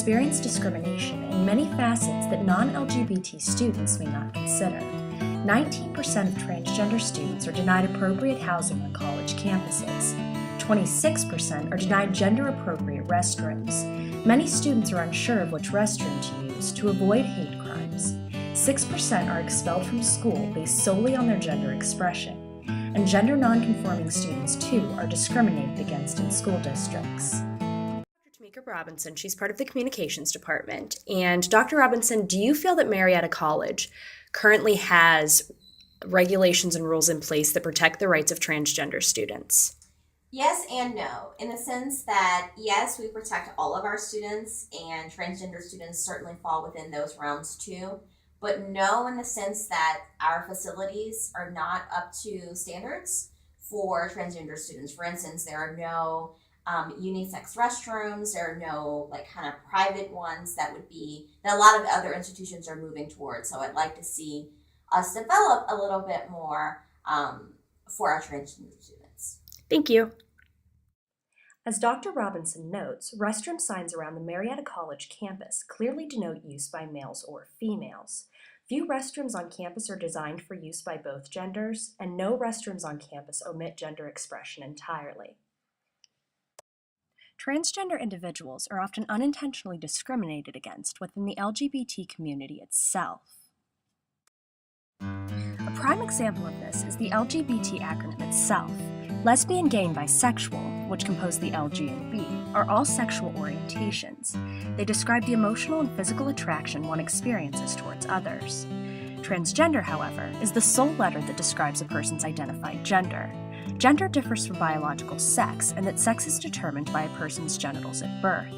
experience discrimination in many facets that non-LGBT students may not consider. 19% of transgender students are denied appropriate housing on college campuses. 26% are denied gender-appropriate restrooms. Many students are unsure of which restroom to use to avoid hate crimes. 6% are expelled from school based solely on their gender expression. And gender non-conforming students, too, are discriminated against in school districts. Dr. Robinson, she's part of the communications department. And Dr. Robinson, do you feel that Marietta College currently has regulations and rules in place that protect the rights of transgender students? Yes and no, in the sense that, yes, we protect all of our students, and transgender students certainly fall within those realms too. But no, in the sense that our facilities are not up to standards for transgender students. For instance, there are no unisex restrooms. There are no kind of private ones that a lot of other institutions are moving towards. So I'd like to see us develop a little bit more for our transgender students. Thank you. As Dr. Robinson notes, restroom signs around the Marietta College campus clearly denote use by males or females. Few restrooms on campus are designed for use by both genders, and no restrooms on campus omit gender expression entirely. Transgender individuals are often unintentionally discriminated against within the LGBT community itself. A prime example of this is the LGBT acronym itself. Lesbian, gay, and bisexual, which compose the L, G, and B, are all sexual orientations. They describe the emotional and physical attraction one experiences towards others. Transgender, however, is the sole letter that describes a person's identified gender. Gender differs from biological sex, in that sex is determined by a person's genitals at birth.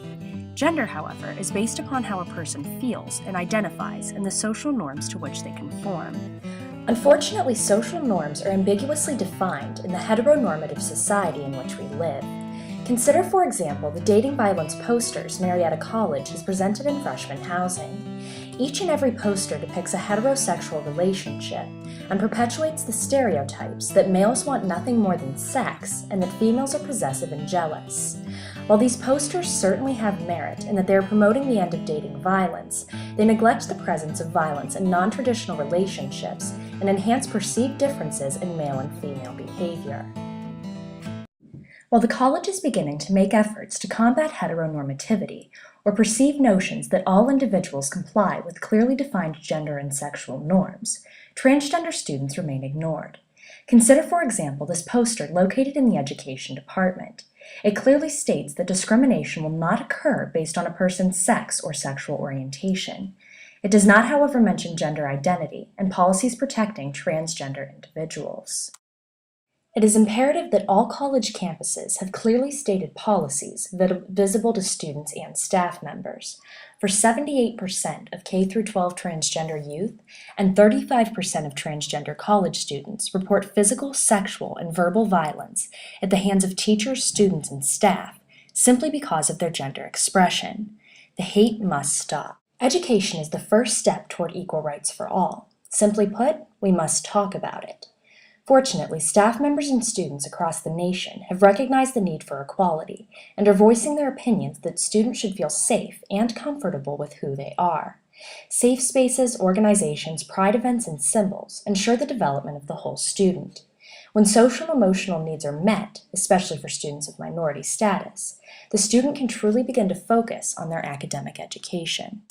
Gender, however, is based upon how a person feels and identifies and the social norms to which they conform. Unfortunately, social norms are ambiguously defined in the heteronormative society in which we live. Consider, for example, the dating violence posters Marietta College has presented in freshman housing. Each and every poster depicts a heterosexual relationship and perpetuates the stereotypes that males want nothing more than sex and that females are possessive and jealous. While these posters certainly have merit in that they are promoting the end of dating violence, they neglect the presence of violence in non-traditional relationships and enhance perceived differences in male and female behavior. While the college is beginning to make efforts to combat heteronormativity, or perceived notions that all individuals comply with clearly defined gender and sexual norms, transgender students remain ignored. Consider, for example, this poster located in the education department. It clearly states that discrimination will not occur based on a person's sex or sexual orientation. It does not, however, mention gender identity and policies protecting transgender individuals. It is imperative that all college campuses have clearly stated policies visible to students and staff members. For 78% of K-12 transgender youth and 35% of transgender college students report physical, sexual, and verbal violence at the hands of teachers, students, and staff simply because of their gender expression. The hate must stop. Education is the first step toward equal rights for all. Simply put, we must talk about it. Fortunately, staff members and students across the nation have recognized the need for equality and are voicing their opinions that students should feel safe and comfortable with who they are. Safe spaces, organizations, pride events, and symbols ensure the development of the whole student. When social and emotional needs are met, especially for students of minority status, the student can truly begin to focus on their academic education.